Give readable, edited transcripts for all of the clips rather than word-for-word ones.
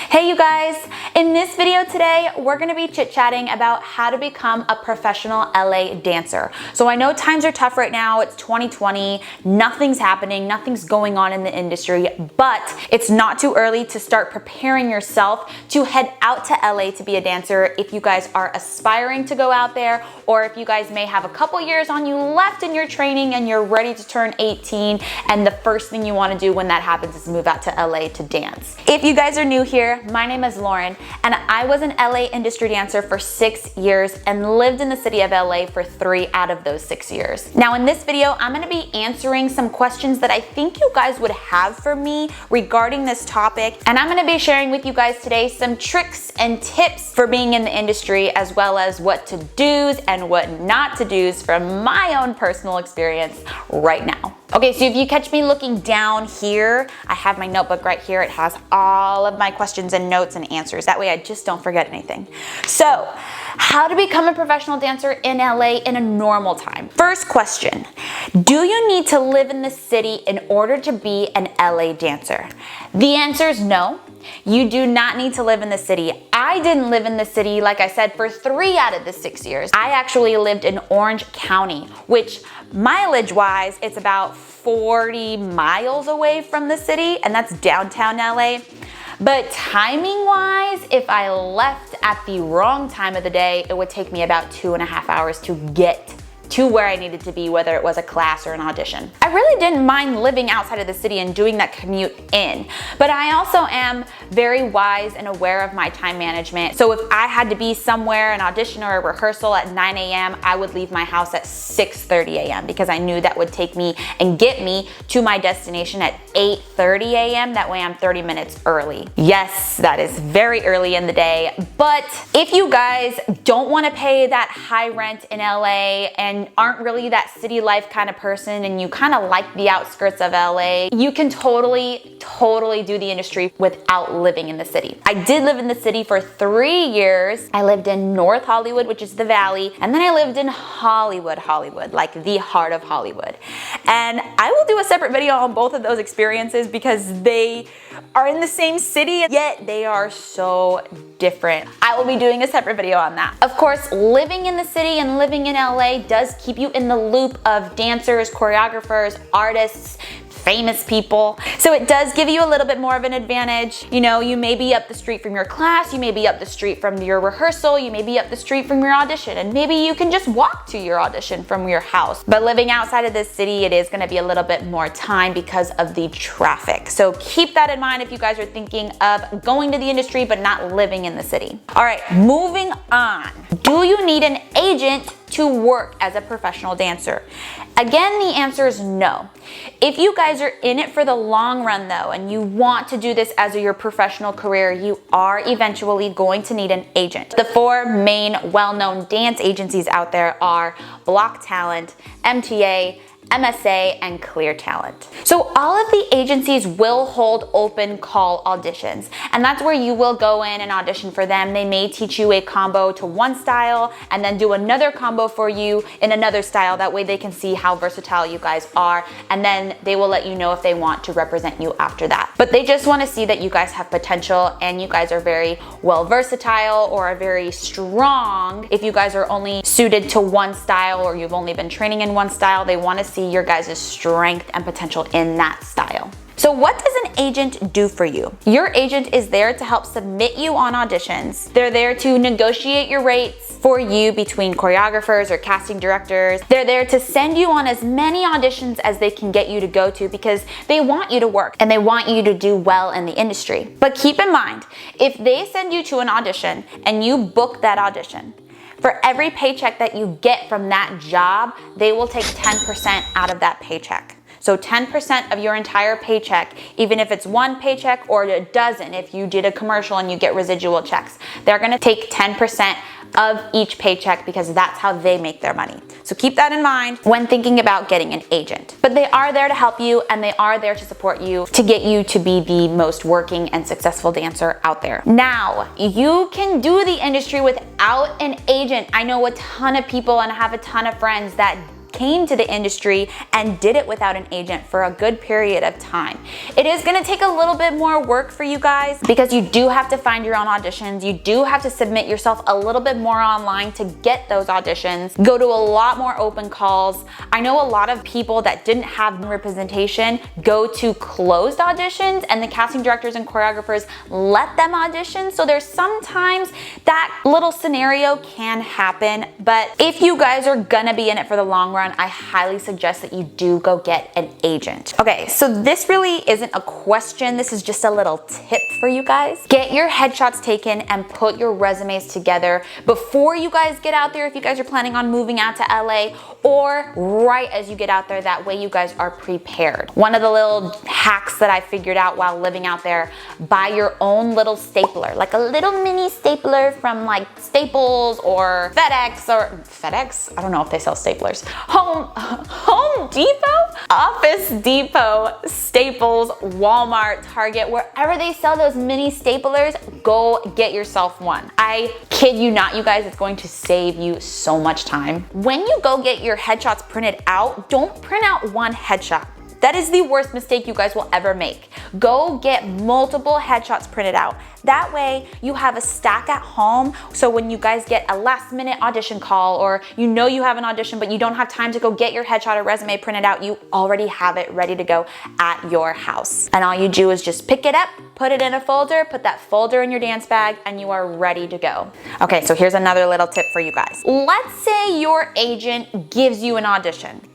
Hey you guys, in this video today, we're gonna be chit-chatting about how to become a professional LA dancer. So I know times are tough right now, it's 2020, nothing's happening, nothing's going on in the industry, but it's not too early to start preparing yourself to head out to LA to be a dancer if you guys are aspiring to go out there, or if you guys may have a couple years on you left in your training and you're ready to turn 18, and the first thing you wanna do when that happens is move out to LA to dance. If you guys are new here, my name is Lauren, and I was an LA industry dancer for 6 years and lived in the city of LA for 3 out of those 6 years. Now in this video, I'm gonna be answering some questions that I think you guys would have for me regarding this topic, and I'm gonna be sharing with you guys today some tricks and tips for being in the industry, as well as what to do's and what not to do's from my own personal experience right now. Okay, so if you catch me looking down here, I have my notebook right here. It has all of my questions and notes and answers. That way I just don't forget anything. So, how to become a professional dancer in LA in a normal time? First question, do you need to live in the city in order to be an LA dancer? The answer is no. You do not need to live in the city. I didn't live in the city, like I said, for 3 out of the 6 years. I actually lived in Orange County, which mileage-wise, it's about 40 miles away from the city, and that's downtown LA. But timing-wise, if I left at the wrong time of the day, it would take me about 2.5 hours to get to where I needed to be, whether it was a class or an audition. I really didn't mind living outside of the city and doing that commute in, but I also am very wise and aware of my time management. So if I had to be somewhere, an audition or a rehearsal at 9 a.m., I would leave my house at 6:30 a.m. because I knew that would take me and get me to my destination at 8:30 a.m. That way I'm 30 minutes early. Yes, that is very early in the day, but if you guys don't wanna pay that high rent in LA and aren't really that city life kind of person, and you kind of like the outskirts of LA, you can totally do the industry without living in the city. I did live in the city for 3 years. I lived in North Hollywood, which is the Valley, and then I lived in Hollywood, like the heart of Hollywood. And I will do a separate video on both of those experiences because they are in the same city, yet they are so different. I will be doing a separate video on that. Of course, living in the city and living in LA does keep you in the loop of dancers, choreographers, artists, famous people. So it does give you a little bit more of an advantage. You know, you may be up the street from your class, you may be up the street from your rehearsal, you may be up the street from your audition, and maybe you can just walk to your audition from your house. But living outside of this city, it is gonna be a little bit more time because of the traffic. So keep that in mind if you guys are thinking of going to the industry but not living in the city. All right, moving on. Do you need an agent to work as a professional dancer? Again, the answer is no. If you guys are in it for the long run though, and you want to do this as your professional career, you are eventually going to need an agent. The 4 main well-known dance agencies out there are Block Talent, MTA, MSA, and Clear Talent. So all of the agencies will hold open call auditions, and that's where you will go in and audition for them. They may teach you a combo to one style and then do another combo for you in another style. That way they can see how versatile you guys are, and then they will let you know if they want to represent you after that. But they just want to see that you guys have potential and you guys are very well versatile or are very strong. If you guys are only suited to one style or you've only been training in one style, they want to see your guys' strength and potential in that style. So what does an agent do for you? Your agent is there to help submit you on auditions. They're there to negotiate your rates for you between choreographers or casting directors. They're there to send you on as many auditions as they can get you to go to because they want you to work and they want you to do well in the industry. But keep in mind, if they send you to an audition and you book that audition, for every paycheck that you get from that job, they will take 10% out of that paycheck. So 10% of your entire paycheck, even if it's one paycheck or a dozen, if you did a commercial and you get residual checks, they're gonna take 10% of each paycheck because that's how they make their money. So keep that in mind when thinking about getting an agent. But they are there to help you and they are there to support you to get you to be the most working and successful dancer out there. Now, you can do the industry without an agent. I know a ton of people and I have a ton of friends that came to the industry and did it without an agent for a good period of time. It is gonna take a little bit more work for you guys because you do have to find your own auditions. You do have to submit yourself a little bit more online to get those auditions. Go to a lot more open calls. I know a lot of people that didn't have representation go to closed auditions, and the casting directors and choreographers let them audition. So there's sometimes that little scenario can happen, but if you guys are gonna be in it for the long run, I highly suggest that you do go get an agent. Okay, so this really isn't a question. This is just a little tip for you guys. Get your headshots taken and put your resumes together before you guys get out there if you guys are planning on moving out to LA, or right as you get out there. That way you guys are prepared. One of the little hacks that I figured out while living out there: buy your own little stapler, like a little mini stapler from like Staples or FedEx. I don't know if they sell staplers. Home Depot? Office Depot, Staples, Walmart, Target, wherever they sell those mini staplers, go get yourself one. I kid you not, you guys, it's going to save you so much time. When you go get your headshots printed out, don't print out one headshot. That is the worst mistake you guys will ever make. Go get multiple headshots printed out. That way you have a stack at home, so when you guys get a last minute audition call, or you know you have an audition but you don't have time to go get your headshot or resume printed out, you already have it ready to go at your house. And all you do is just pick it up, put it in a folder, put that folder in your dance bag, and you are ready to go. Okay, so here's another little tip for you guys. Let's say your agent gives you an audition.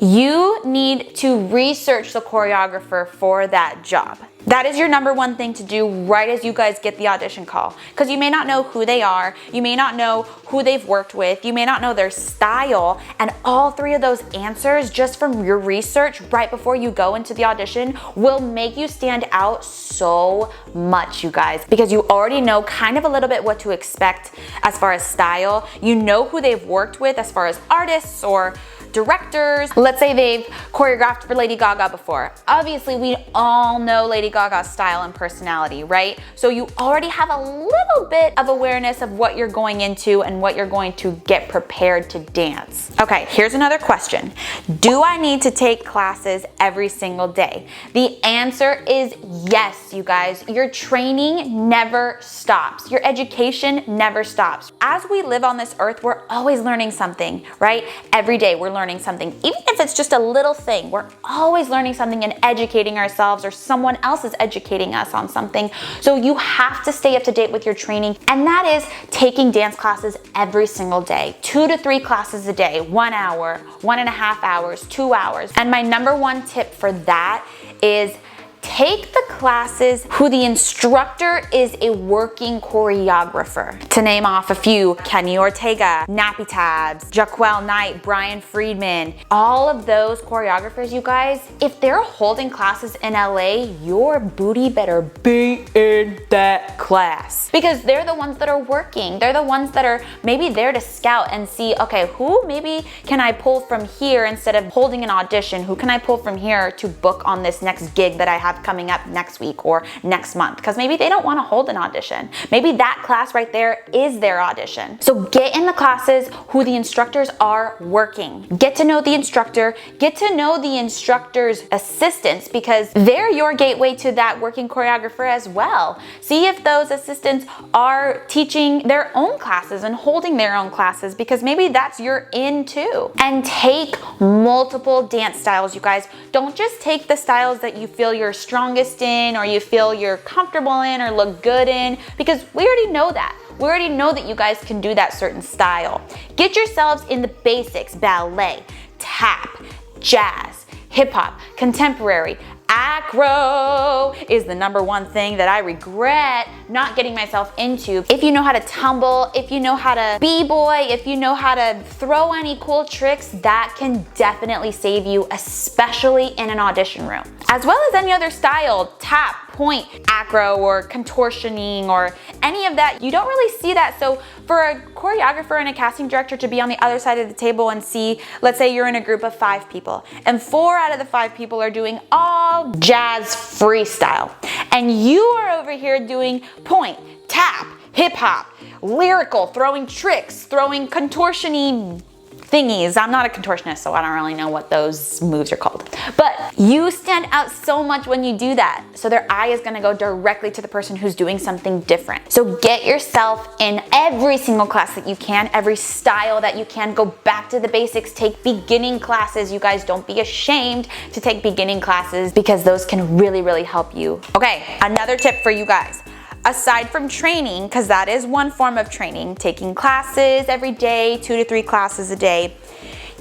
You need to research the choreographer for that job. That is your number one thing to do right as you guys get the audition call, because you may not know who they are, you may not know who they've worked with, you may not know their style, and all three of those answers just from your research right before you go into the audition will make you stand out so much, you guys, because you already know kind of a little bit what to expect as far as style. You know who they've worked with as far as artists or directors. Let's say they've choreographed for Lady Gaga before. Obviously, we all know Lady Gaga's style and personality, right? So you already have a little bit of awareness of what you're going into and what you're going to get prepared to dance. Okay, here's another question. Do I need to take classes every single day? The answer is yes, you guys. Your training never stops. Your education never stops. As we live on this earth, we're always learning something, right? Every day we're learning something. Even if it's just a little thing, we're always learning something and educating ourselves, or someone else is educating us on something. So you have to stay up to date with your training, and that is taking dance classes every single day. 2 to 3 classes a day, 1 hour, 1.5 hours, 2 hours. And my number one tip for that is take the classes who the instructor is a working choreographer. To name off a few: Kenny Ortega, Nappy Tabs, Jaquel Knight, Brian Friedman. All of those choreographers, you guys, if they're holding classes in LA, your booty better be in that class, because they're the ones that are working. They're the ones that are maybe there to scout and see, okay, who maybe can I pull from here instead of holding an audition? Who can I pull from here to book on this next gig that I have coming up next week or next month? Because maybe they don't want to hold an audition. Maybe that class right there is their audition. So get in the classes who the instructors are working. Get to know the instructor, get to know the instructor's assistants, because they're your gateway to that working choreographer as well. See if those assistants are teaching their own classes and holding their own classes, because maybe that's your in too. And take multiple dance styles, you guys. Don't just take the styles that you feel you're strongest in, or you feel you're comfortable in, or look good in, because we already know that. We already know that you guys can do that certain style. Get yourselves in the basics: ballet, tap, jazz, hip hop, contemporary. Acro is the number one thing that I regret not getting myself into. If you know how to tumble, if you know how to b-boy, if you know how to throw any cool tricks, that can definitely save you, especially in an audition room. As well as any other style: tap, point, acro, or contortioning, or any of that. You don't really see that. So for a choreographer and a casting director to be on the other side of the table and see, let's say you're in a group of 5 people, and 4 out of the 5 people are doing all jazz freestyle, and you are over here doing point, tap, hip hop, lyrical, throwing tricks, throwing contortion-y thingies. I'm not a contortionist, so I don't really know what those moves are called. But you stand out so much when you do that. So their eye is gonna go directly to the person who's doing something different. So get yourself in every single class that you can, every style that you can. Go back to the basics, take beginning classes. You guys, don't be ashamed to take beginning classes because those can really, really help you. Okay, another tip for you guys. Aside from training, because that is one form of training, taking classes every day, 2 to 3 classes a day,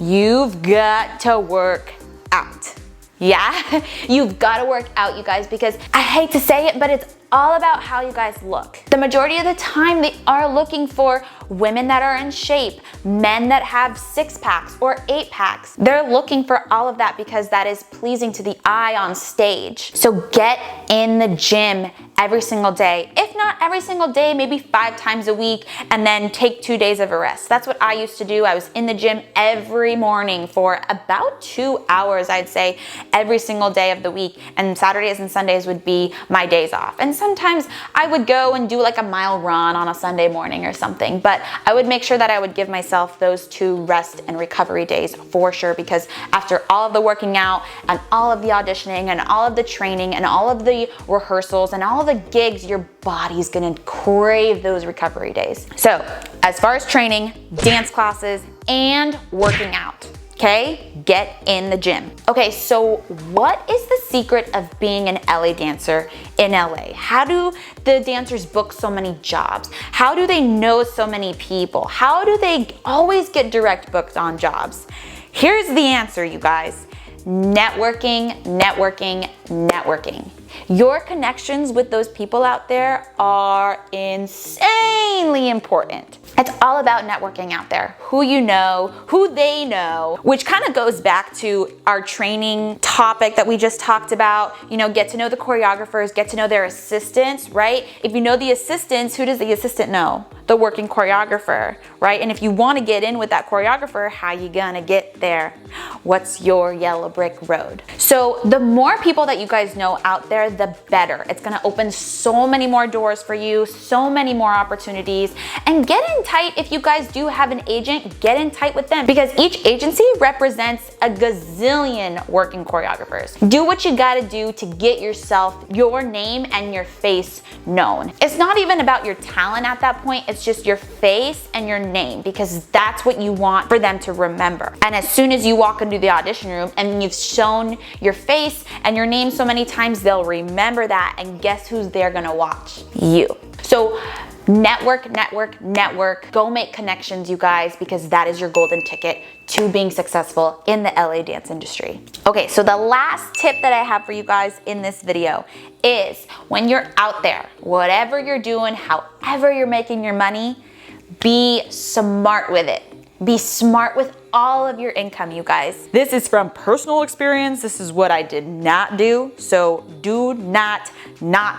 you've got to work out. Yeah, you've got to work out, you guys, because I hate to say it, but it's all about how you guys look. The majority of the time, they are looking for women that are in shape, men that have 6-packs or 8-packs. They're looking for all of that because that is pleasing to the eye on stage. So get in the gym every single day. If not every single day, maybe 5 times a week, and then take 2 days of a rest. That's what I used to do. I was in the gym every morning for about 2 hours, I'd say, every single day of the week. And Saturdays and Sundays would be my days off. And sometimes I would go and do like a mile run on a Sunday morning or something, but I would make sure that I would give myself those 2 rest and recovery days for sure, because after all of the working out and all of the auditioning and all of the training and all of the rehearsals and all of the gigs, your body's gonna crave those recovery days. So as far as training, dance classes, and working out, okay? Get in the gym. Okay, so what is the secret of being an LA dancer in LA? How do the dancers book so many jobs? How do they know so many people? How do they always get direct booked on jobs? Here's the answer, you guys. Networking, networking, networking. Your connections with those people out there are insanely important. It's all about networking out there. Who you know, who they know, which kind of goes back to our training topic that we just talked about. You know, get to know the choreographers, get to know their assistants, right? If you know the assistants, who does the assistant know? The working choreographer, right? And if you want to get in with that choreographer, how you gonna get there? What's your yellow brick road? So the more people that you guys know out there, the better. It's gonna open so many more doors for you, so many more opportunities. And get in tight. If you guys do have an agent, get in tight with them, because each agency represents a gazillion working choreographers. Do what you gotta do to get yourself, your name and your face known. It's not even about your talent at that point, it's just your face and your name, because that's what you want for them to remember. And as soon as you walk into the audition room and you've shown your face and your name so many times, they'll remember that, and guess who's there gonna watch? You. So network, network, network. Go make connections, you guys, because that is your golden ticket to being successful in the LA dance industry. Okay, so the last tip that I have for you guys in this video is when you're out there, whatever you're doing, however you're making your money, be smart with it. Be smart with all of your income, you guys. This is from personal experience. This is what I did not do. So do not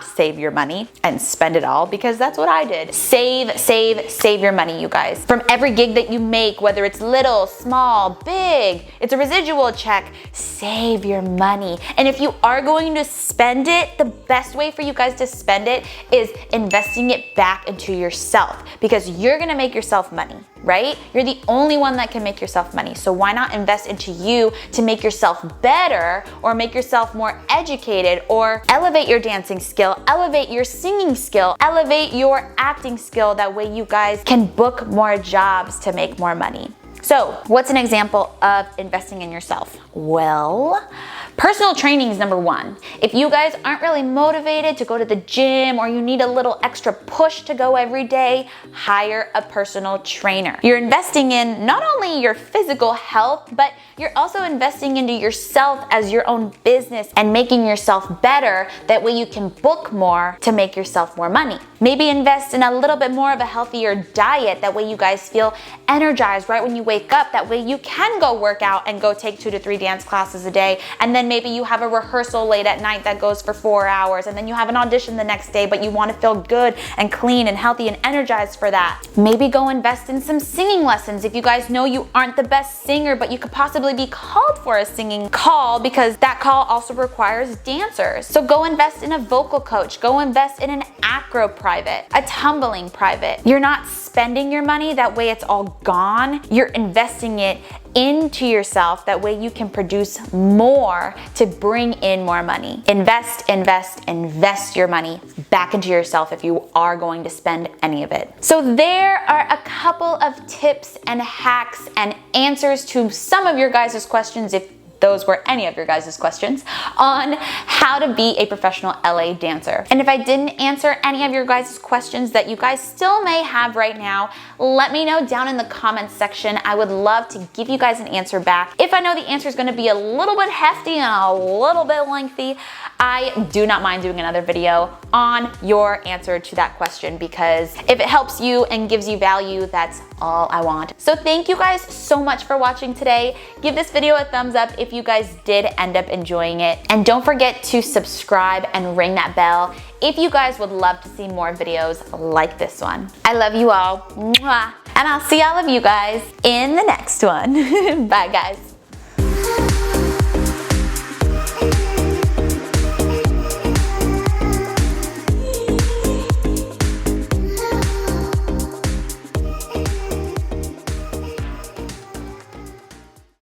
save your money and spend it all, because that's what I did. Save, save, save your money, you guys. From every gig that you make, whether it's little, small, big, it's a residual check, save your money. And if you are going to spend it, the best way for you guys to spend it is investing it back into yourself, because you're gonna make yourself money, right? You're the only one that can make yourself money. So why not invest into you to make yourself better, or make yourself more educated, or elevate your dancing skill, elevate your singing skill, elevate your acting skill. That way you guys can book more jobs to make more money. So what's an example of investing in yourself? Well, personal training is number one. If you guys aren't really motivated to go to the gym, or you need a little extra push to go every day, hire a personal trainer. You're investing in not only your physical health, but you're also investing into yourself as your own business and making yourself better. That way you can book more to make yourself more money. Maybe invest in a little bit more of a healthier diet. That way you guys feel energized right when you wake up. That way you can go work out and go take 2 to 3 dance classes a day. And then maybe you have a rehearsal late at night that goes for 4 hours. And then you have an audition the next day, but you want to feel good and clean and healthy and energized for that. Maybe go invest in some singing lessons. If you guys know you aren't the best singer, but you could possibly be called for a singing call, because that call also requires dancers. So go invest in a vocal coach. Go invest in an acro private, a tumbling private. You're not spending your money, that way it's all gone. You're investing it into yourself. That way you can produce more to bring in more money. Invest, invest, invest your money back into yourself if you are going to spend any of it. So there are a couple of tips and hacks and answers to some of your guys' questions, if those were any of your guys' questions, on how to be a professional LA dancer. And if I didn't answer any of your guys' questions that you guys still may have right now, let me know down in the comments section. I would love to give you guys an answer back. If I know the answer is gonna be a little bit hefty and a little bit lengthy, I do not mind doing another video on your answer to that question, because if it helps you and gives you value, that's all I want. So thank you guys so much for watching today. Give this video a thumbs up if you guys did end up enjoying it. And don't forget to subscribe and ring that bell if you guys would love to see more videos like this one. I love you all. Mwah. And I'll see all of you guys in the next one. Bye guys.